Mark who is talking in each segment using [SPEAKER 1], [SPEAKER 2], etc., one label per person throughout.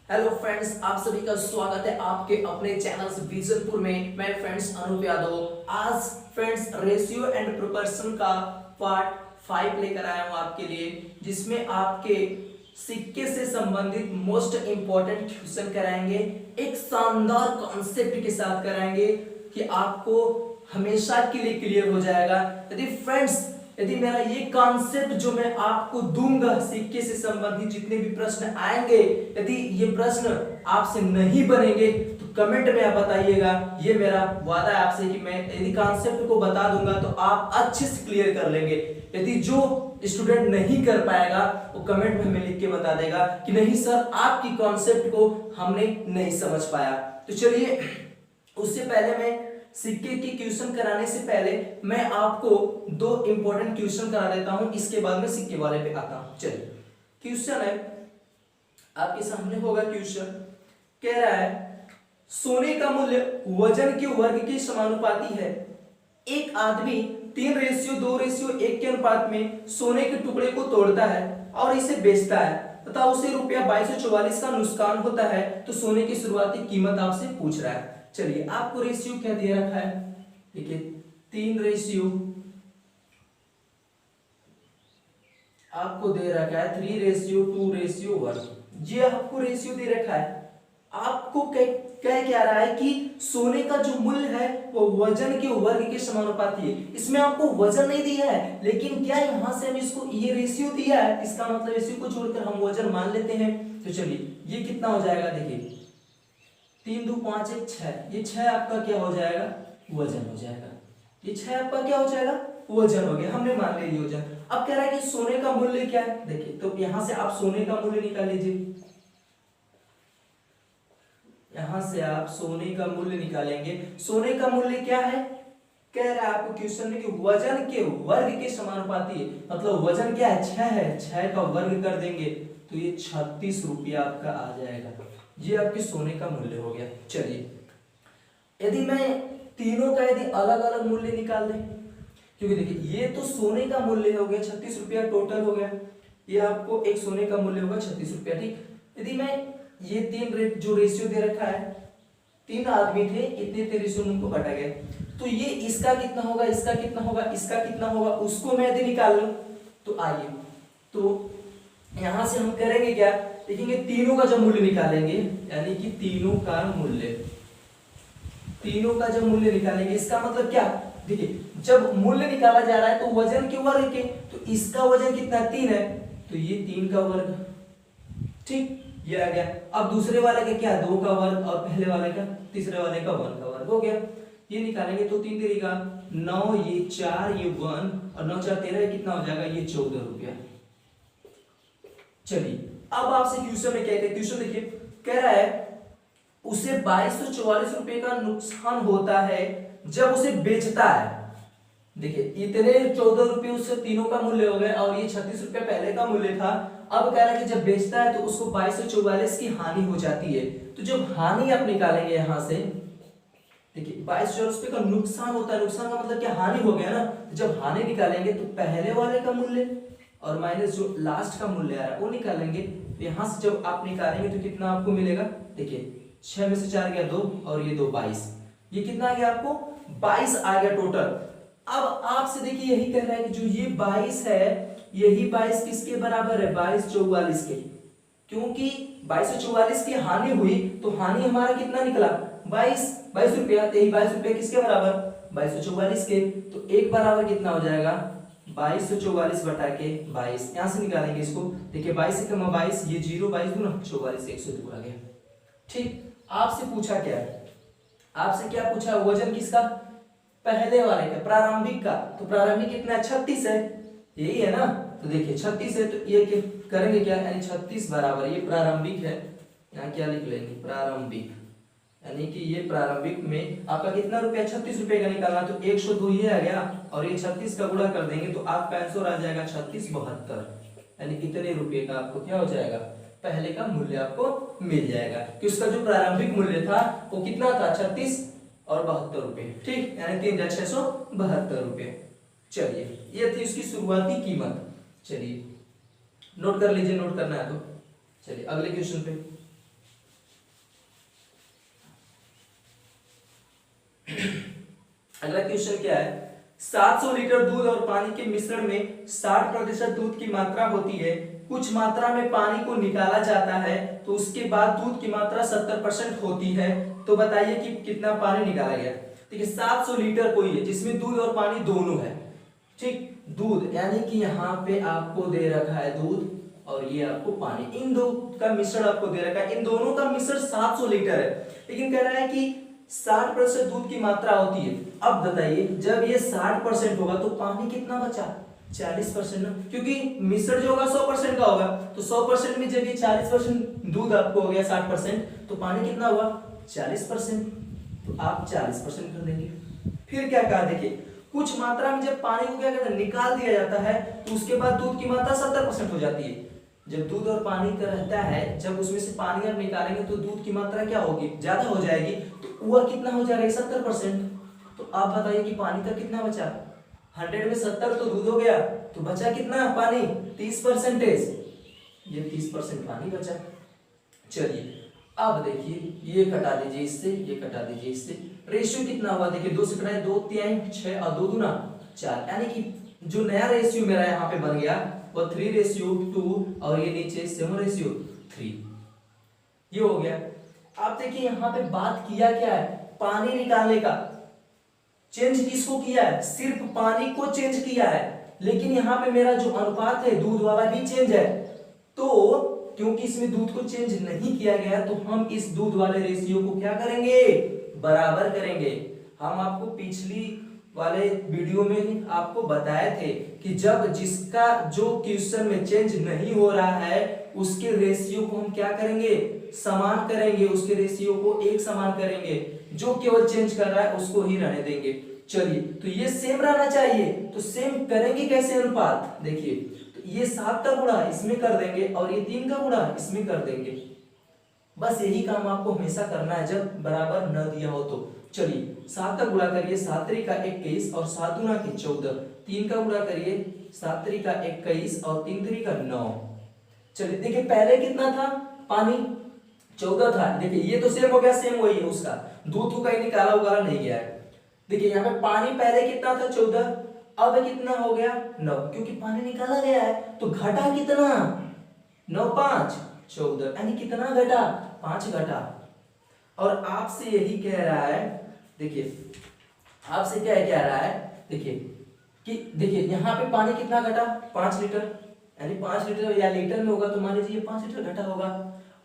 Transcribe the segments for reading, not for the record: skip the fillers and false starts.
[SPEAKER 1] Hello friends, आप सभी का स्वागत है आपके अपने चैनल विजनपुर में। मैं फ्रेंड्स अनूप यादव आज फ्रेंड्स रेशियो एंड प्रोपोर्शन का पार्ट 5 लेकर आया हूं आपके लिए, जिसमें आपके सिक्के से संबंधित मोस्ट इंपॉर्टेंट क्वेश्चन कराएंगे। एक शानदार कॉन्सेप्ट के साथ कराएंगे कि आपको हमेशा के लिए क्लियर हो जाएगा। यदि मेरा ये कॉन्सेप्ट जो मैं आपको दूंगा, सिक्के से संबंधित जितने भी प्रश्न आएंगे, यदि ये प्रश्न आपसे नहीं बनेंगे तो कमेंट में आप बताइएगा। ये मेरा वादा है आपसे कि मैं यदि कॉन्सेप्ट को बता दूंगा तो आप अच्छे से क्लियर कर लेंगे। यदि जो स्टूडेंट नहीं कर पाएगा वो कमेंट में हमें लिख के बता देगा कि नहीं सर, आपकी कॉन्सेप्ट को हमने नहीं समझ पाया। तो चलिए, उससे पहले मैं सिक्के की क्वेश्चन कराने से पहले मैं आपको दो इंपॉर्टेंट क्वेश्चन करा देता हूं, इसके बाद में सिक्के वाले पे आता हूं। चलिए, क्वेश्चन है आपके सामने होगा। क्वेश्चन कह रहा है सोने का मूल्य वजन के वर्ग के समानुपाती है। एक आदमी 3:2:1 के अनुपात में सोने के टुकड़े को तोड़ता है और इसे बेचता है तथा उसे रुपया 2244 का नुकसान होता है, तो सोने की शुरुआती कीमत आपसे पूछ रहा है। चलिए, आपको रेशियो क्या दे रखा है, देखिए 3 रेशियो आपको दे रखा है, 3:2:1। ये आपको रेशियो दे रखा है। आपको कह क्या रहा है कि सोने का जो मूल्य है वो वजन के वर्ग के समानुपाती है। इसमें आपको वजन नहीं दिया है, लेकिन क्या यहां से हम इसको ये रेशियो दिया है, इसका मतलब रेशियो को जोड़कर हम वजन मान लेते हैं। तो चलिए, ये कितना हो जाएगा, देखिए 3 2 5 1 6। ये 6 आपका क्या हो जाएगा, वजन हो जाएगा। ये 6 आपका क्या हो जाएगा, वजन हो गया। हमने मान लिया वजन। अब कह रहा है कि सोने का मूल्य क्या है, देखिए तो यहां से आप सोने का मूल्य निकाल लीजिए। यहां से आप सोने का मूल्य निकालेंगे। सोने का मूल्य क्या है, कह रहा है आपको क्वेश्चन में कि वजन के वर्ग के समानुपाती है। मतलब वजन क्या है, 6 है, 6 का वर्ग कर देंगे तो ये 36 रुपया आपका आ जाएगा। ये आपके सोने का मूल्य हो गया। चलिए, यदि मैं तीनों का यदि अलग अलग मूल्य निकाल दें, क्योंकि देखिए ये तो सोने का मूल्य हो गया 36 रुपया टोटल हो गया। ये आपको एक सोने का मूल्य होगा 36 रुपया, ठीक। यदि मैं ये 3 जो रेशियो दे रखा है, 3 आदमी थे, इतने रेशियो उनको बांटा गया, तो ये इसका कितना होगा, इसका कितना होगा, इसका कितना होगा, उसको मैं यदि निकाल लूं तो आइए, तो यहां से हम करेंगे क्या, देखेंगे तीनों का जब मूल्य निकालेंगे, यानी कि तीनों का जब मूल्य निकालेंगे, इसका मतलब क्या, देखिए जब मूल्य निकाला जा रहा है तो वजन के वर्ग के, तो इसका वजन कितना 3 है, तो ये 3 का वर्ग, ठीक, ये आ गया। अब दूसरे वाले का क्या, 2 का वर्ग, और पहले वाले का, तीसरे वाले का 1 का वर्ग हो गया। ये निकालेंगे तो 3 तरीका 9, ये 4, ये 1, और 9 4 13, कितना हो जाएगा, ये 14 रुपया। चलिए, अब आपसे क्वेश्चन में क्या कहते हैं, क्वेश्चन देखिए, कह रहा है उसे 2244 रुपए का नुकसान होता है जब उसे बेचता है। देखिए इतने 14 रुपए उससे तीनों का मूल्य हो गया, और ये 36 रुपए पहले का मूल्य था। अब कह रहा है कि जब बेचता है तो उसको 2244 की हानि हो जाती है। तो जब हानि आप निकालेंगे यहां से, देखिए 2244 रुपए का नुकसान होता है, नुकसान का मतलब क्या, हानि हो गया ना। जब हानि निकालेंगे तो पहले वाले का मूल्य और माइनस जो लास्ट का मूल्य आ रहा है वो निकालेंगे। तो यहां से जब आप निकालेंगे तो कितना आपको मिलेगा, देखिए 6 में से 4 गया 2, और ये 2 22, ये कितना आ गया आपको 22 आ गया टोटल। अब आपसे देखिए यही कह रहा है कि जो ये 22 है, यही 22 किसके बराबर है, 2244 के, क्योंकि 2244 की हानि हुई तो हानि हमारा कितना निकला 22 रुपया, यही 22 रुपया किसके बराबर, 2244 के। तो एक बराबर कितना हो जाएगा, 2244 बटा के 22, यहां से निकालेंगे इसको। देखिए 22 से कमा 22, ये 0, 22 दूना 44, 102 आ गया। ठीक, आपसे पूछा क्या है, आपसे क्या पूछा, वजन किसका, पहले वाले का, प्रारंभिक का। तो प्रारंभिक कितना 36 है, यही है ना। तो देखिए 36 है, तो ये करेंगे क्या, यानी 36 बराबर, ये प्रारंभिक है, यहाँ क्या लिख लेंगे, प्रारंभिक, यानी कि ये प्रारंभिक में आपका कितना रुपया 36 रुपए का निकालना, तो 102 ये आ गया, और ये 36 का गुणा कर देंगे तो आपका आंसर आ जाएगा 3672, यानी कितने रुपए का आपको क्या हो जाएगा, पहले का मूल्य आपको मिल जाएगा। कि उसका जो प्रारंभिक मूल्य था वो कितना था, 36 और 72 रुपए, ठीक, यानी 3672 रुपए। चलिए, ये थी उसकी शुरुआती कीमत। चलिए नोट कर लीजिए, नोट करना है तो। चलिए अगले क्वेश्चन पे, अगला क्वेश्चन क्या है, 700 लीटर दूध और पानी के मिश्रण में 60% दूध की मात्रा होती है, कुछ मात्रा में पानी को निकाला जाता है तो उसके बाद दूध की मात्रा 70% होती है, तो बताइए कि कितना पानी निकाला गया। देखिए 700 लीटर कोई है जिसमें दूध और पानी दोनों है, ठीक, दूध यानी कि यहाँ पे आपको दे रखा है दूध और ये आपको पानी, इन दो का मिश्रण आपको दे रखा है, इन दोनों का मिश्रण 700 लीटर है, लेकिन कह रहा है कि 60% दूध की मात्रा होती है। अब बताइए जब ये 60% होगा तो पानी कितना बचा, 40% ना, क्योंकि मिश्रण जो होगा 100% का होगा, तो 100% में जब ये 40% दूध आपको हो गया 60%, तो पानी कितना हुआ 40%, तो आप 40% कर देंगे। फिर क्या कहा, देखिए कुछ मात्रा में जब पानी को क्या कहते हैं निकाल दिया जाता है तो उसके बाद दूध की मात्रा 70% हो जाती है। जब दूध और पानी का रहता है, जब उसमें से पानी आप निकालेंगे तो दूध की मात्रा क्या होगी, ज्यादा हो जाएगी, तो वह कितना हो जाएगा 70%। तो आप बताइए कि पानी का कितना बचा, 100 में 70 तो दूध हो गया, तो बचा कितना पानी 30%, ये 30% पानी बचा। चलिए अब देखिए ये कटा दीजिए इससे, ये कटा दीजिए इससे, रेशियो कितना हुआ, देखिए 2 से कटाए 2 3 6 और 2 दूना 4, यानी कि जो नया रेशियो मेरा यहाँ पे बन गया वो 3:2 और ये नीचे 7:3, ये हो गया। आप देखिए यहाँ पे बात किया क्या है, पानी निकालने का, चेंज किसको किया है, सिर्फ पानी को चेंज किया है, लेकिन यहाँ पे मेरा जो अनुपात है दूध वाला भी चेंज है, तो क्योंकि इसमें दूध को चेंज नहीं किया गया तो हम इस दूध वाले रेशियो को क्या करेंगे, बराबर करेंगे। हम आपको पिछली वाले वीडियो में आपको बताए थे कि जब जिसका जो क्वेश्चन में चेंज नहीं हो रहा है उसके रेशियो को हम क्या करेंगे, समान करेंगे, उसके रेशियो को एक समान करेंगे, जो केवल चेंज कर रहा है उसको ही रहने देंगे। चलिए तो ये सेम रहना चाहिए, तो सेम करेंगे कैसे अनुपात, देखिए तो ये 7 का गुणा इसमें कर देंगे और ये 3 का गुणा इसमें कर देंगे, बस यही काम आपको हमेशा करना है जब बराबर न दिया हो तो। चलिए 7 का गुणा करिए 7 3 का 21 और 7 दूना की 14, 3 का गुणा करिए 7 3 का 21 और 3 3 का 9। चलिए देखिए पहले कितना था, पानी 14 था, देखिए ये तो सेम हो गया, सेम वही है उसका, दूध को कहीं निकाला उगाला नहीं गया है। देखिए यहाँ पे पानी पहले कितना था 14, अब कितना हो गया 9, क्योंकि पानी निकाला गया है, तो घटा कितना 9 5 14, यानी कितना घटा 5 घटा। और आपसे यही कह रहा है, देखिए आपसे क्या कह रहा है, देखिए कि देखिए यहाँ पे पानी कितना घटा 5 लीटर, यानी 5 लीटर या लीटर में होगा तो मान लीजिए 5 लीटर घटा होगा।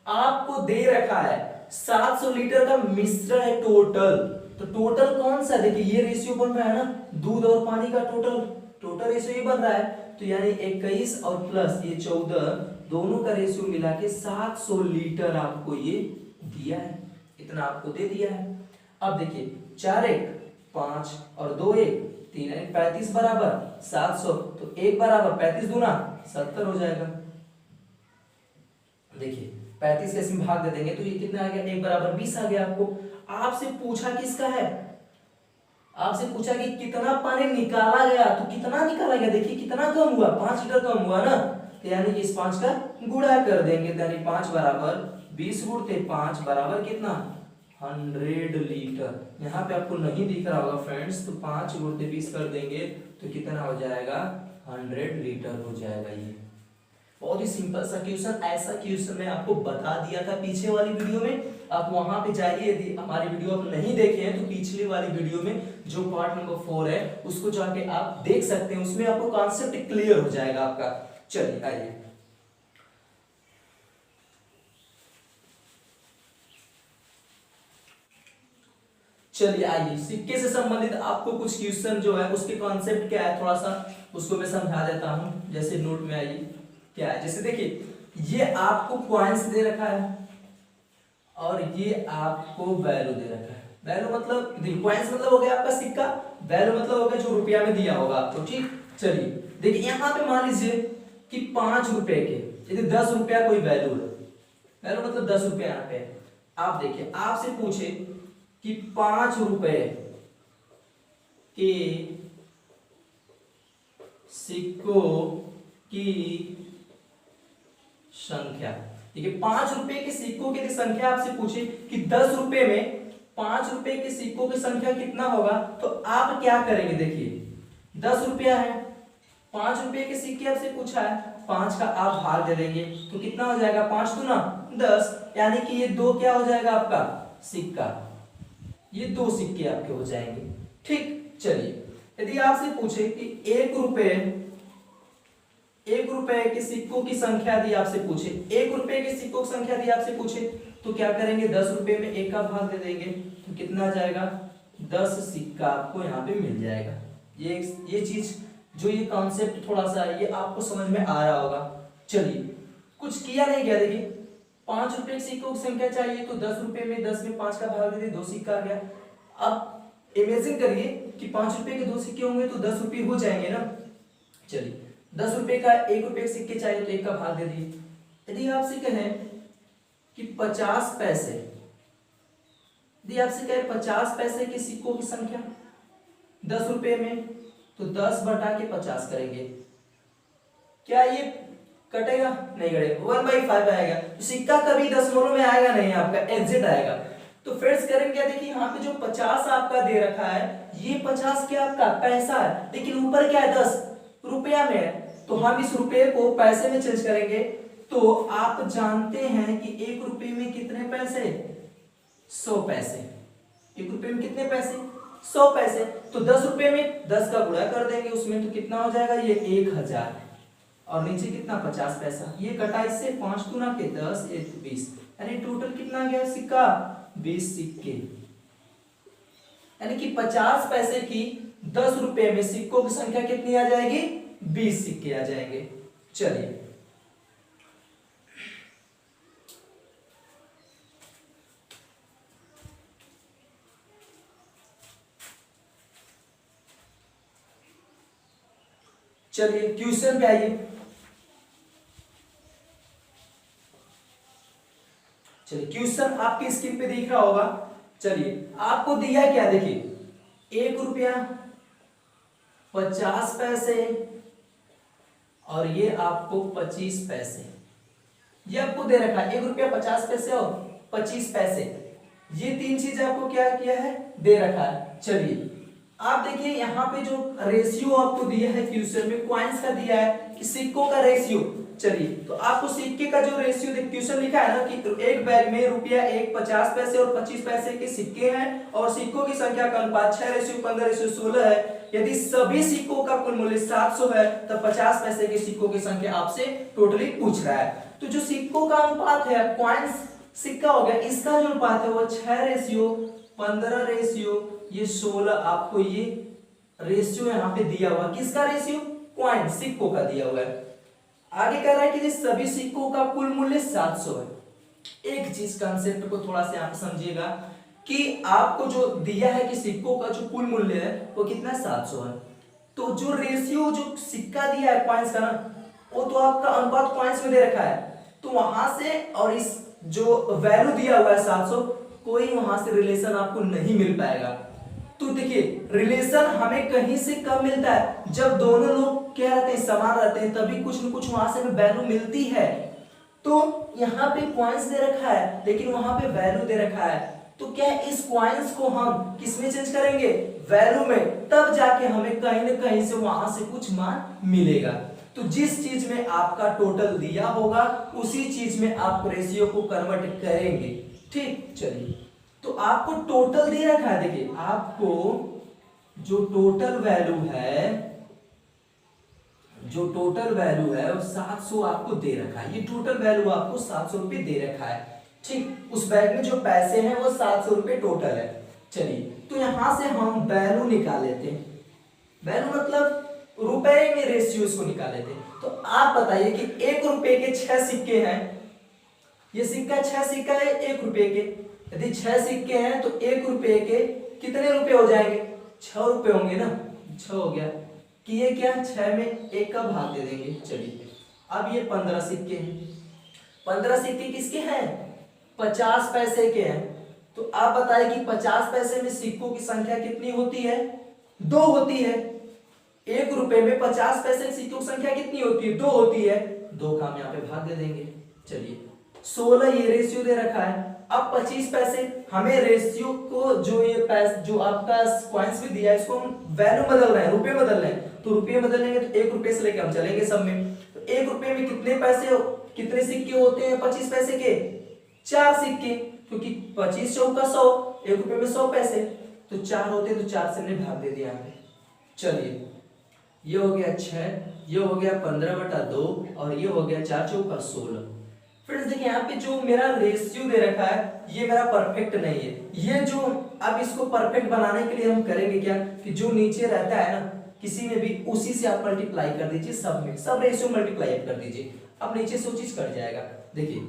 [SPEAKER 1] आपको दे रखा है 700 लीटर का मिश्रण है टोटल, तो टोटल कौन सा, देखिए ये रेशियो बन रहा है ना दूध और पानी का, टोटल रेशियो ये बन रहा है, तो यानी 21 और प्लस ये 14 दोनों का रेशियो मिला के 700 लीटर आपको ये दिया है, इतना आपको दे दिया है। अब देखिए 4 1 5 और 2 1 3 यानी 35 बराबर 700, तो 1 बराबर 35 दूना 70 हो जाएगा। देखिए 35 के इसमें भाग दे देंगे तो ये कितना आ गया, 1 बराबर 20 आ गया। आपको आपसे पूछा किसका है, आपसे पूछा कि कितना पानी निकाला गया, तो कितना निकाला गया, देखिए कितना कम हुआ 5 लीटर कम हुआ ना, तो यानी कि इस 5 का गुणा कर देंगे, यानी 5 बराबर 20 गुणते 5 बराबर कितना 100 लीटर। यहाँ पे आपको नहीं दिख रहा होगा फ्रेंड्स, तो 5 गुणते 20 कर देंगे तो कितना हो जाएगा 100 लीटर हो जाएगा। ये बहुत ही सिंपल सा क्वेश्चन, ऐसा क्वेश्चन मैं आपको बता दिया था पीछे वाली वीडियो में, आप वहां पे जाइए, यदि हमारी वीडियो आप नहीं देखे हैं तो पिछली वाली वीडियो में जो पार्ट नंबर 4 है उसको जाके आप देख सकते हैं, उसमें आपको कॉन्सेप्ट क्लियर हो जाएगा आपका। चलिए आइए चलिए आइए सिक्के से संबंधित आपको कुछ क्वेश्चन जो है उसके कॉन्सेप्ट क्या है थोड़ा सा उसको मैं समझा देता हूं, जैसे नोट में आइए क्या है। जैसे देखिए ये आपको कॉइन्स दे रखा है और ये आपको वैल्यू दे रखा है, वैल्यू मतलब देखिए कॉइन्स मतलब हो गया आपका सिक्का, वैल्यू मतलब हो गया जो रुपया में दिया होगा आपको, ठीक। चलिए देखिए यहाँ पे मान लीजिए कि 5 रुपए के, यदि 10 रुपया कोई वैल्यू है, वैल्यू मतलब 10 रुपया यहाँ पे, आप देखिए आपसे पूछे कि 5 रुपए के सिक्कों की संख्या, देखिए 5 रुपए के सिक्कों की संख्या आपसे पूछे कि 10 रुपए में 5 रुपए के सिक्कों की संख्या कितना होगा, तो आप क्या करेंगे, देखिए 10 रुपया है, 5 रुपए के सिक्के आपसे पूछा है, 5 का आप भाग दे देंगे तो कितना हो जाएगा, 5 दूना 10, यानी कि ये 2 क्या हो जाएगा आपका सिक्का, ये 2 सिक्के आपके हो जाएंगे। ठीक, चलिए यदि आपसे पूछे कि 1 रुपए के सिक्कों की संख्या दी आपसे पूछे, 1 रुपए के सिक्कों की संख्या दी आपसे पूछे, तो क्या करेंगे, 10 रुपए में 1 का भाग दे देंगे तो कितना आ जाएगा, 10 सिक्का आपको यहाँ पे मिल जाएगा। ये चीज जो ये कॉन्सेप्ट थोड़ा सा ये आपको समझ में आ रहा होगा। चलिए कुछ किया नहीं गया, देखिए 5 रुपए के सिक्कों की संख्या चाहिए तो 10 रुपए में 10 में 5 का भाग दे दिए, 2 सिक्का आ गया। अब इमेजिन करिए कि 5 रुपए के 2 सिक्के होंगे तो 10 रुपए हो जाएंगे ना। चलिए 10 रुपए का 1 रुपए के सिक्के चाहिए तो 1 का भाग दे दिए। यदि आपसे कहें कि 50 पैसे, यदि आपसे कहें 50 पैसे के सिक्कों की संख्या 10 रुपए में, तो 10 बटा के 50 करेंगे, क्या ये कटेगा, नहीं कटेगा, 1/5 आएगा। तो सिक्का कभी दशमलव में आएगा नहीं, आपका एग्जिट आएगा। तो फ्रेंड्स करेंगे क्या, देखिए यहाँ पे जो 50 आपका दे रखा है, ये 50 क्या आपका पैसा है, लेकिन ऊपर क्या है 10 रुपया में है, तो हम इस रुपये को पैसे में चेंज करेंगे। तो आप जानते हैं कि 1 रुपये में कितने पैसे, 100 पैसे। 1 रुपये में कितने पैसे, 100 पैसे। तो 10 रुपये में 10 का गुणा कर देंगे उसमें, तो कितना हो जाएगा, ये 1000, और नीचे कितना 50 पैसा। ये कटा इससे 5 गुना के 10 1 20, यानी टोटल कितना गया सिक्का, 20 सिक्के। यानी कि 50 पैसे की 10 रुपए में सिक्कों की संख्या कितनी आ जाएगी, 20 सिक्के आ जाएंगे। चलिए चलिए क्वेश्चन पे आइए। चलिए क्वेश्चन आपकी स्क्रीन पे दिख रहा होगा। चलिए आपको दिया क्या, देखिए 1 रुपया 50 पैसे और ये आपको 25 पैसे, ये आपको दे रखा है 1 रुपया 50 पैसे और 25 पैसे, ये 3 चीज आपको क्या किया है, दे रखा है। चलिए आप देखिए यहाँ पे जो रेशियो आपको दिया है क्वेश्चन में, कॉइन्स का दिया है कि सिक्कों का रेशियो। चलिए तो आपको सिक्के का जो रेशियो क्वेश्चन लिखा है ना कि एक बैग में रुपया 1 50 पैसे और 25 पैसे के सिक्के हैं और सिक्कों की संख्या का अनुपात 6:15:16 है। यदि सभी सिक्कों का कुल मूल्य 700 है तब 50 पैसे के सिक्कों की संख्या आपसे टोटली पूछ रहा है। तो जो सिक्कों का अनुपात है, कॉइन्स सिक्का हो गया, इसका जो अनुपात है वो 6:15:16 आपको ये रेशियो यहाँ पे दिया हुआ। किसका रेशियो, कॉइन सिक्कों का दिया हुआ है। आगे कह रहा है कि सभी सिक्कों का कुल मूल्य 700 है। एक चीज कंसेप्ट को थोड़ा सा यहाँ पे समझिएगा कि आपको जो दिया है कि सिक्कों का जो कुल मूल्य है वो कितना 700 है, तो जो रेशियो जो सिक्का दिया है कॉइन्स का ना, वो तो आपका अनुपात कॉइन्स में दे रखा है, तो वहां से और इस जो वैल्यू दिया हुआ है 700, कोई वहां से रिलेशन आपको नहीं मिल पाएगा। तो देखिए रिलेशन हमें कहीं से कब मिलता है, जब दोनों लोग क्या रहते हैं, समान रहते हैं, तभी कुछ न कुछ वहां से हमें वैल्यू मिलती है। तो यहाँ पे कॉइन्स दे रखा है लेकिन वहां पे वैल्यू दे रखा है, तो क्या इस कॉइन्स को हम किस में चेंज करेंगे, वैल्यू में, तब जाके हमें कहीं न कहीं से वहां से कुछ मान मिलेगा। तो जिस चीज में आपका टोटल दिया होगा उसी चीज में आप रेशियो को कन्वर्ट करेंगे। ठीक, चलिए तो आपको टोटल दे रखा है, देखिए आपको जो टोटल वैल्यू है वो 700 आपको दे रखा है। ये टोटल वैल्यू आपको 700 रुपए दे रखा है। ठीक, उस बैग में जो पैसे हैं वो 700 रुपए टोटल है। चलिए तो यहां से हम वैल्यू निकाल लेते हैं, वैल्यू मतलब रुपए में रेशियो इसको निकाल लेते हैं। तो आप बताइए कि 1 रुपए के 6 सिक्के हैं, ये सिक्का 6 सिक्का है 1 रुपए के, यदि 6 सिक्के हैं तो 1 रुपए के कितने रुपए हो जाएंगे, 6 रुपए होंगे ना, 6 हो गया कि ये क्या 6 में 1 का भाग दे देंगे। चलिए अब ये 15 सिक्के हैं, 15 सिक्के किसके हैं, 50 पैसे के हैं। तो आप बताइए कि 50 पैसे में सिक्कों की संख्या कितनी होती है, 2 होती है। 1 रुपए में 50 पैसे की सिक्कों की संख्या कितनी होती है, 2 होती है, 2 का हम यहाँ पे भाग दे देंगे। चलिए 16 ये रेशियो दे रखा है। अब 25 पैसे, हमें रेशियो को जो ये पैसे जो आपका कॉइन्स भी दिया है इसको हम वैल्यू बदल रहे हैं, रुपए बदल रहे हैं। तो रुपये बदलेंगे तो 1 रुपए से लेके हम चलेंगे सब में। तो 1 रुपए में कितने पैसे, कितने सिक्के होते हैं 25 पैसे के? 4 सिक्के, क्योंकि 25 चौका 100, 1 रुपए में 100 पैसे, तो 4 होते तो 4 से हमने भाग दे दिया है। चलिए ये हो गया 6, ये हो गया 15/2 और ये हो गया 4 चौका 16। फ्रेंड्स देखिए यहाँ पे जो मेरा रेशियो दे रखा है ये मेरा परफेक्ट नहीं है। ये जो अब इसको परफेक्ट बनाने के लिए हम करेंगे क्या कि जो नीचे रहता है ना किसी में भी, उसी से आप मल्टीप्लाई कर दीजिए, सब में सब रेशियो मल्टीप्लाई कर दीजिए। अब नीचे से वो चीज कट जाएगा। देखिए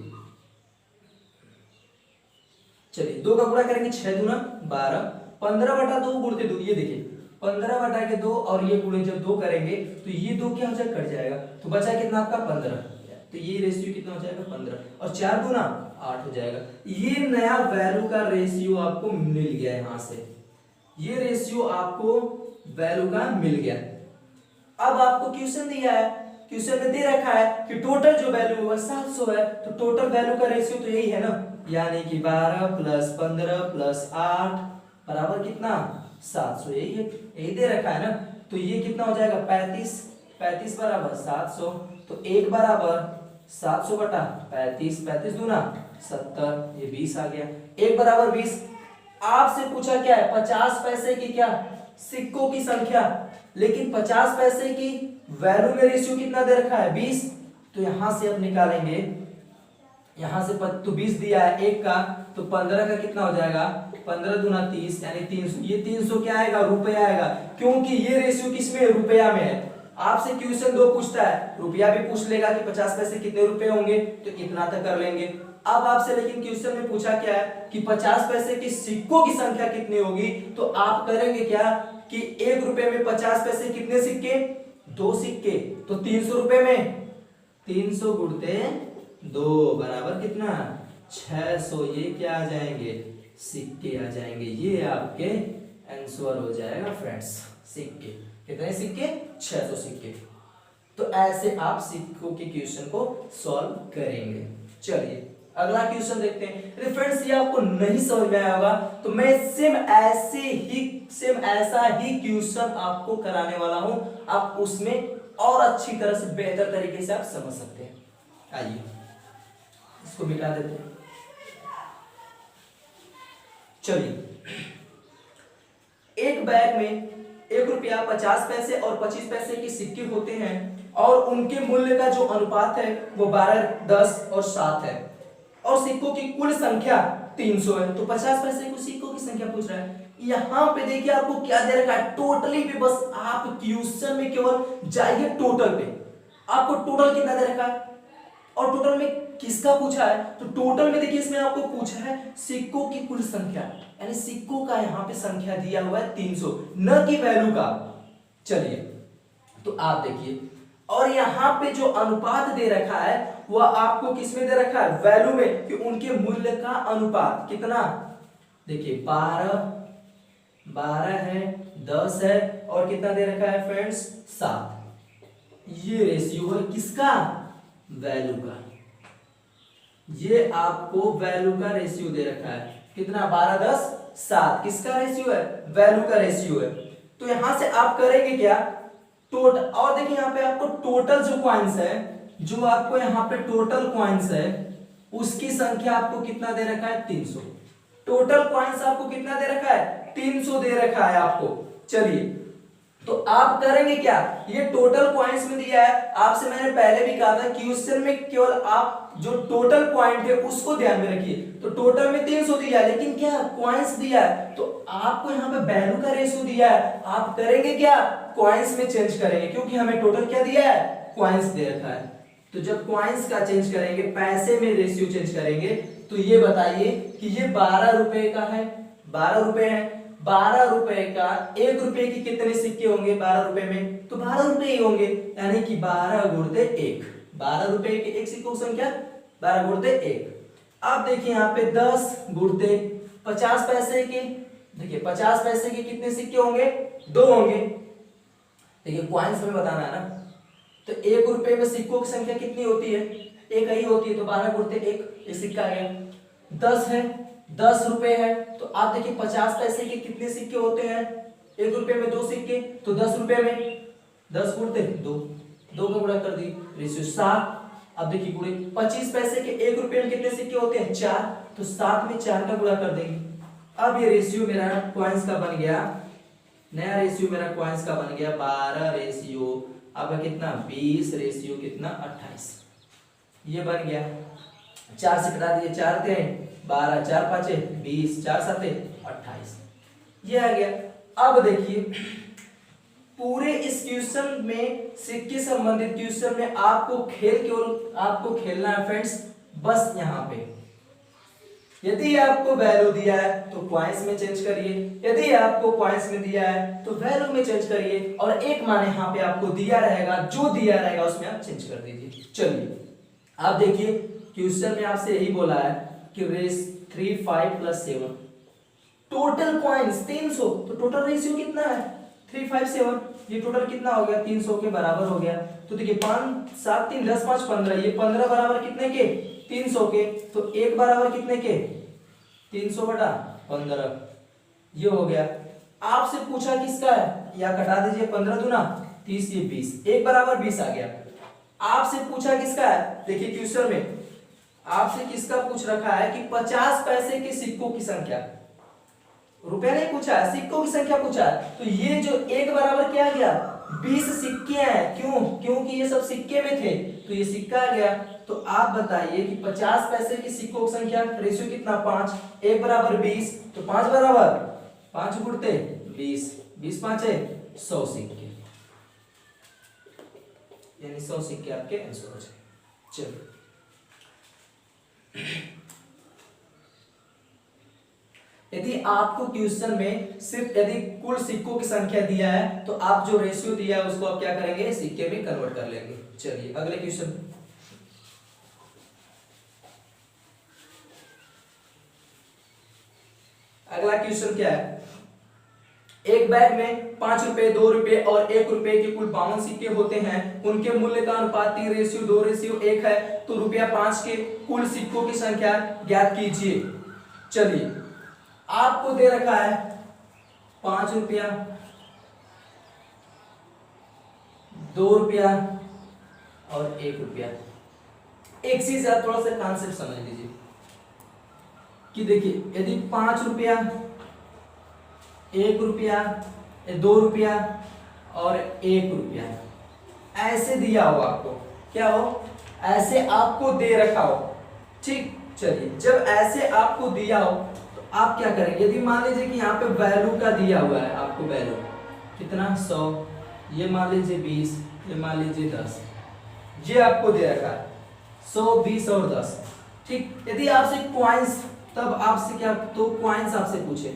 [SPEAKER 1] चलिए 2 का गुणा करेंगे 6 दूना 12, 15/2 गुणते 2, ये देखिए 15/2 और ये गुणे जब 2 करेंगे तो ये 2 क्या हो जाएगा, कट जाएगा, तो बचा कितना आपका 15। तो ये रेशियो कितना हो जाएगा 15 और 4 गुना 8 हो जाएगा। ये नया वैल्यू का रेशियो आपको मिल गया यहाँ से, ये रेशियो आपको वैल्यू का मिल गया। अब आपको क्वेश्चन दिया है, क्वेश्चन में दे रखा है कि टोटल जो वैल्यू है 700 है, तो टोटल वैल्यू का रेशियो तो यही है ना, यानी कि 12 + 15 + 8 बराबर कितना 700, यही है, यही दे रखा है ना। तो ये कितना हो जाएगा 35, 35 बराबर 700, तो 1 बराबर 700 बटा 35, 35 दूना 70, ये 20 आ गया। 1 बराबर 20। आपसे पूछा क्या है 50 पैसे की क्या सिक्कों की संख्या, लेकिन 50 पैसे की वैल्यू में रेशियो कितना दे रखा है 20, तो यहां से अब निकालेंगे, यहां से तो 20 दिया है 1 का, तो 15 का कितना हो जाएगा 15 दूना 30 यानी 300। ये 300 क्या आएगा रुपया आएगा, क्योंकि ये रेशियो किसमें है रुपया में है। आपसे क्वेश्चन 2 पूछता है, रुपया भी पूछ लेगा कि 50 पैसे कितने रुपए होंगे, तो इतना तक कर लेंगे। अब आपसे लेकिन क्वेश्चन में पूछा क्या है कि 50 पैसे की सिक्कों की संख्या कितनी होगी, तो आप करेंगे क्या कि 1 रुपए में 50 पैसे कितने सिक्के, 2 सिक्के, तो 300 रुपए में 300 गुणते 2 बराबर कितना 600, ये क्या आ जाएंगे सिक्के आ जाएंगे। ये आपके आंसर हो जाएगा फ्रेंड्स, सिक्के कितने सिक्के 600 सिक्के। तो ऐसे आप सिक्कों के क्वेश्चन को सॉल्व करेंगे। चलिए अगला क्वेश्चन देखते हैं। फ्रेंड्स ये आपको नहीं समझ में आया होगा तो मैं सेम ऐसा ही क्वेश्चन आपको कराने वाला हूं, आप उसमें और अच्छी तरह से बेहतर तरीके से आप समझ सकते हैं। आइए इसको मिटा देते हैं। चलिए एक बैग में 1 रुपया 50 पैसे और 25 पैसे के सिक्के होते हैं और उनके मूल्य का जो अनुपात है वो 12, 10 और 7 है और सिक्कों की कुल संख्या 300 है। तो 50 पैसे को सिक्कों की संख्या पूछ रहा है। यहाँ पे देखिए आपको क्या दे रखा है टोटली पे, बस आप क्वेश्चन में केवल जाइए टोटल पे, आपको टोटल कितना दे रखा है और टोटल में किसका पूछा है। तो टोटल में देखिए इसमें आपको पूछा है सिक्कों की कुल संख्या, यानी सिक्कों का यहाँ पे संख्या दिया हुआ है 300, न कि वैल्यू का। चलिए तो आप देखिए, और यहाँ पे जो अनुपात दे रखा है वह आपको किसमें दे रखा है वैल्यू में, कि उनके मूल्य का अनुपात कितना, देखिए 12 है, 10 है और कितना दे रखा है फ्रेंड्स 7। ये रेशियो है किसका वैल्यू का, ये आपको वैल्यू का रेशियो दे रखा है कितना 12, 10, 7 किसका रेशियो है वैल्यू का रेशियो है। तो यहां से आप करेंगे क्या टोटल, और देखिए यहाँ पे आपको टोटल जो कॉइन्स है, जो आपको यहाँ पे टोटल कॉइन्स है उसकी संख्या आपको कितना दे रखा है 300। टोटल कॉइन्स आपको कितना दे रखा है 300 दे रखा है आपको। चलिए तो आप करेंगे क्या, ये टोटल पॉइंट्स में दिया है, आपसे मैंने पहले भी कहा था क्वेश्चन में केवल आप जो टोटल पॉइंट है उसको ध्यान में रखिए। तो टोटल में 300 दिया है, लेकिन क्या कॉइन्स दिया है, तो आपको यहाँ पे वैल्यू का रेशियो दिया है, आप करेंगे क्या कॉइन्स में चेंज करेंगे, क्योंकि हमें टोटल क्या दिया है कॉइन्स दे रखा है। तो जब कॉइन्स का चेंज करेंगे, पैसे में रेशियो चेंज करेंगे, तो ये बताइए कि ये 12 रुपए का है, 12 रुपए है, 12 रुपए का 1 रुपए की कितने सिक्के होंगे 12 रुपए में, तो 12 रुपए ही होंगे, यानी कि 12 गुणते 1, 12 रुपए के एक सिक्कों की संख्या 12 गुणते 1। अब देखिए यहाँ पे 10 गुणते 50 पैसे के, देखिए 50 पैसे के कितने सिक्के होंगे 2 होंगे, देखिए कॉइन्स में बताना है ना। तो 1 रुपए में सिक्कों की संख्या कितनी होती है 1 ही होती है, तो 12 गुणते 1 एक सिक्का आ गया। 10 है, 10 रुपए है, तो आप देखिए 50 पैसे के कितने सिक्के होते हैं? 1 रुपए में 2 सिक्के, तो 10 रुपए में 10 गुणते 2, 2 का गुणा कर दी, रेशियो 7। अब देखिए गुणे 25 पैसे के 1 रुपए में कितने सिक्के होते हैं? 4, तो 7 में 4 का गुणा कर देंगे। अब ये रेशियो मेरा कॉइंस का बन गया, नया रेशियो मेरा कॉइंस का बन गया 12 रेशियो आपका कितना 20 रेशियो कितना 28, ये बन गया। 4 से घटा दिए, 4 थे 12, 4 5 20, 4 7 28, ये आ गया। अब देखिए पूरे इस क्वेश्चन में सिक्के संबंधित क्वेश्चन में आपको केवल आपको खेलना है फ्रेंड्स, बस यहाँ पे यदि आपको वैल्यू दिया है तो कॉइंस में चेंज करिए, यदि आपको कॉइंस में दिया है तो वैल्यू में चेंज करिए, और एक मान यहाँ पे आपको दिया रहेगा, जो दिया रहेगा उसमें आप चेंज कर दीजिए। चलिए आप देखिए क्वेश्चन में आपसे यही बोला है कि रेस 3 5 + 7 टोटल कॉइंस 300, तो टोटल रेशियो कितना है 3 5 7, ये टोटल कितना हो गया 300 के बराबर हो गया। तो देखिए 5 7 3 10 5 15, ये 15 बराबर कितने के 300 के, तो 1 बराबर कितने के 300/15, ये हो गया। आपसे पूछा किसका है, या कटा दीजिए 15 दूना 30, ये 20, 1 बराबर 20 आ गया। आपसे पूछा किसका है, देखिए क्वेश्चन में आपसे किसका पूछ रखा है कि 50 पैसे के सिक्कों की संख्या, रुपया नहीं पूछा है, सिक्कों की संख्या पूछा है। तो ये जो 1 बराबर क्या आ गया 20 सिक्के हैं, क्यों, क्योंकि ये सब सिक्के में थे, तो ये सिक्का आ गया। तो आप बताइए कि 50 पैसे की सिक्कों की संख्या रेशियो कितना 5, 1 बराबर 20, तो 5 बराबर 5 गुणते 20, 20 5 100 सिक्के, यानी 100 सिक्के आपके आंसर हो जाए। चलो यदि आपको क्वेश्चन में सिर्फ यदि कुल सिक्कों की संख्या दिया है तो आप जो रेशियो दिया है उसको आप क्या करेंगे सिक्के में कन्वर्ट कर लेंगे। चलिए अगले क्वेश्चन, अगला क्वेश्चन क्या है, एक बैग में 5 रुपए 2 रुपए और 1 रुपए के कुल 52 सिक्के होते हैं, उनके मूल्य का अनुपात 3:2:1 है, तो ₹5 के कुल सिक्कों की संख्या ज्ञात कीजिए। चलिए आपको दे रखा है 5 रुपया 2 रुपया और 1 रुपया। एक चीज आप थोड़ा सा कॉन्सेप्ट समझ लीजिए कि देखिए यदि 5 रुपया 1 रुपया 2 रुपया और 1 रुपया ऐसे दिया हो, आपको क्या हो ऐसे आपको दे रखा हो, ठीक। चलिए जब ऐसे आपको दिया हो तो आप क्या करेंगे, यदि मान लीजिए कि यहाँ पे वैल्यू का दिया हुआ है, आपको वैल्यू कितना 100, ये मान लीजिए 20, ये मान लीजिए 10, ये आपको दे रखा है 100 20 और 10, ठीक। यदि आपसे कॉइंस, तब आपसे क्या, तो कॉइंस आपसे पूछे,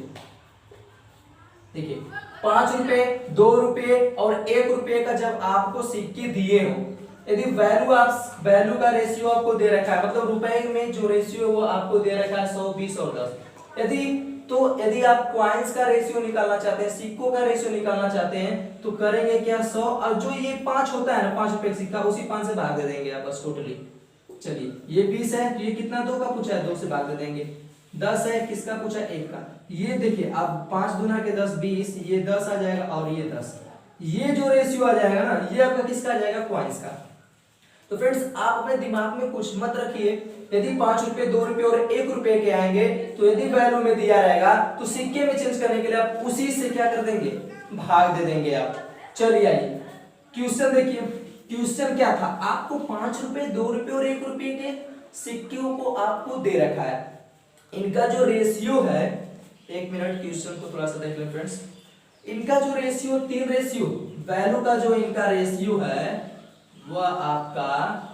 [SPEAKER 1] देखिए 5 रुपए 2 रुपए और 1 रुपए का जब आपको सिक्के दिए हो, यदि वैल्यू का रेशियो आपको दे रखा है, मतलब रुपए में जो रेशियो है वो आपको दे रखा है 100 20 और 10, यदि आप कॉइंस का रेशियो निकालना चाहते हैं, सिक्कों का रेशियो निकालना चाहते हैं, तो करेंगे क्या 100 और जो ये 5 होता है ना 5 रुपए का सिक्का, उसी 5 से भाग दे देंगे आप बस टोटली। चलिए ये 20 है तो ये कितना 2 का पूछा है 2 से भाग दे देंगे। 10 है किसका पूछा 1 का, ये देखिए अब 5 दूना के 10 20, ये 10 आ जाएगा और ये 10, ये जो रेशियो आ जाएगा ना ये आपका किसका आ जाएगा कॉइंस का। तो फ्रेंड्स आप अपने दिमाग में कुछ मत रखिए, यदि 5 रुपए 2 रुपए और 1 रुपए के आएंगे तो यदि वैल्यू में दिया रहेगा तो सिक्के में चेंज करने के लिए आप उसी से क्या कर देंगे भाग दे देंगे आप। चलिए आइए क्वेश्चन देखिए, क्वेश्चन क्या था, आपको 5 रुपए 2 रुपए और 1 रुपए के सिक्कों को आपको दे रखा है, इनका जो रेशियो है, एक मिनट क्वेश्चन को थोड़ा सा देख लें फ्रेंड्स, इनका जो रेशियो 3 रेशियो वैल्यू का जो इनका रेशियो है वह आपका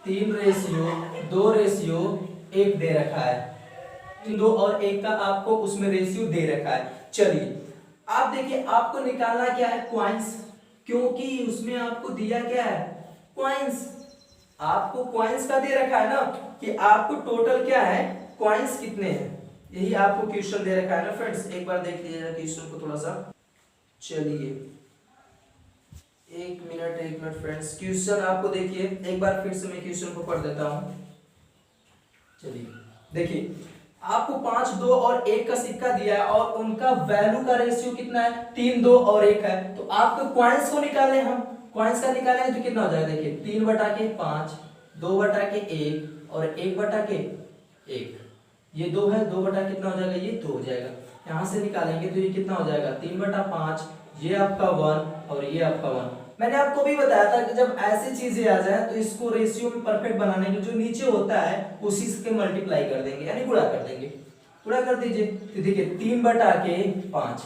[SPEAKER 1] 3:2:1 दे रखा है, 2 और 1 का आपको उसमें रेशियो दे रखा है। चलिए आप देखिए आपको निकालना क्या है कॉइंस, क्योंकि उसमें आपको दिया क्या है कॉइंस, आपको कॉइंस का दे रखा है ना कि आपको टोटल क्या है कॉइंस कितने हैं, यही आपको क्वेश्चन दे रखा है ना फ्रेंड्स। एक बार देख लीजिएगा क्वेश्चन को थोड़ा सा। चलिए एक मिनट फ्रेंड्स, क्वेश्चन आपको देखिए एक बार फिर से मैं क्वेश्चन को पढ़ देता हूं। चलिए देखिए, आपको 5, 2 और 1 का सिक्का दिया है और उनका वैल्यू का रेशियो कितना है, 3, 2 और 1 है। तो आपको कॉइन्स को निकाले, हम कॉइन्स का निकालेंगे तो कितना हो जाएगा, देखिए 3/5, 2/1 और 1/1। ये 2 है, 2 कितना हो जाएगा, ये 2 हो जाएगा। यहाँ से निकालेंगे तो ये कितना हो जाएगा, 3/5, ये आपका 1 और ये आपका 1। मैंने आपको भी बताया था कि जब ऐसी चीजें आ जाए तो इसको रेशियो में परफेक्ट बनाने के जो नीचे होता है उसी से मल्टीप्लाई कर देंगे, यानी गुणा कर देंगे। गुणा कर दीजिए तो देखिए 3/5,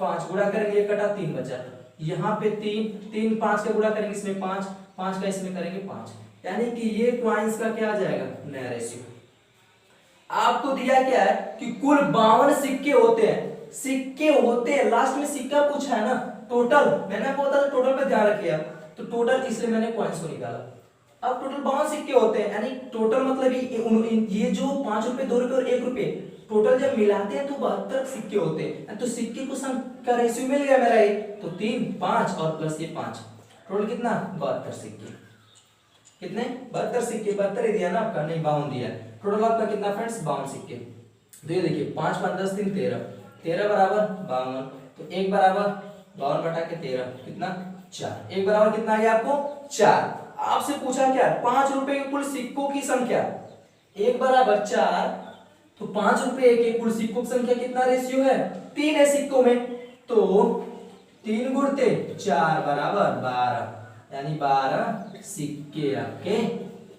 [SPEAKER 1] 5 गुणा करेंगे, 1 कटा 3 बचा। यहाँ पे 3, 5 का गुणा करेंगे इसमें 5, 5 का इसमें करेंगे 5, यानी कि ये कॉइन्स का क्या आ जाएगा, नया रेशियो। आपको दिया क्या है कि कुल 52 सिक्के होते हैं, लास्ट में सिक्का पूछा है ना, टोटल मैंने आपको बताया टोटल पे ध्यान रखिए आप, तो टोटल इसलिए मैंने कॉइन्स को निकाला। अब टोटल 52 सिक्के होते हैं, यानी टोटल मतलब ये जो 5 रुपए, 2 रुपए और 1 रुपए टोटल जब मिलाते हैं तो 72 सिक्के होते हैं। तो सिक्के को सम का रेशियो मिल गया मेरा ये, तो 3, 5 और प्लस ये 5, टोटल कितना, 72 सिक्के। कितने, 72 सिक्के, 72 ही दिया ना आपका, नहीं 52 दिया। टोटल आपका कितना फ्रेंड्स, 52 सिक्के। तो ये देखिए 5, 5, 10, 3, 13, 13 बराबर 52, तो 1 बराबर 52/13 कितना, 4। 1 बराबर कितना आ गया आपको, 4। आपसे पूछा क्या, 5 रुपए के कुल सिक्कों की संख्या, 1 बराबर 4, तो 5 रुपए के कुल सिक्कों की संख्या कितना रेशियो है, 3 है सिक्कों में, तो 3 गुणते 4 बराबर 12, यानी 12 सिक्के आपके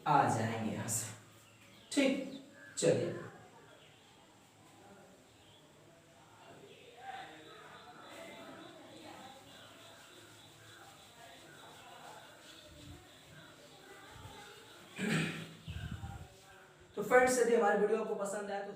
[SPEAKER 1] आ जाएंगे यहां से। ठीक, चलिए तो फ्रेंड्स, यदि हमारी वीडियो आपको पसंद आए तो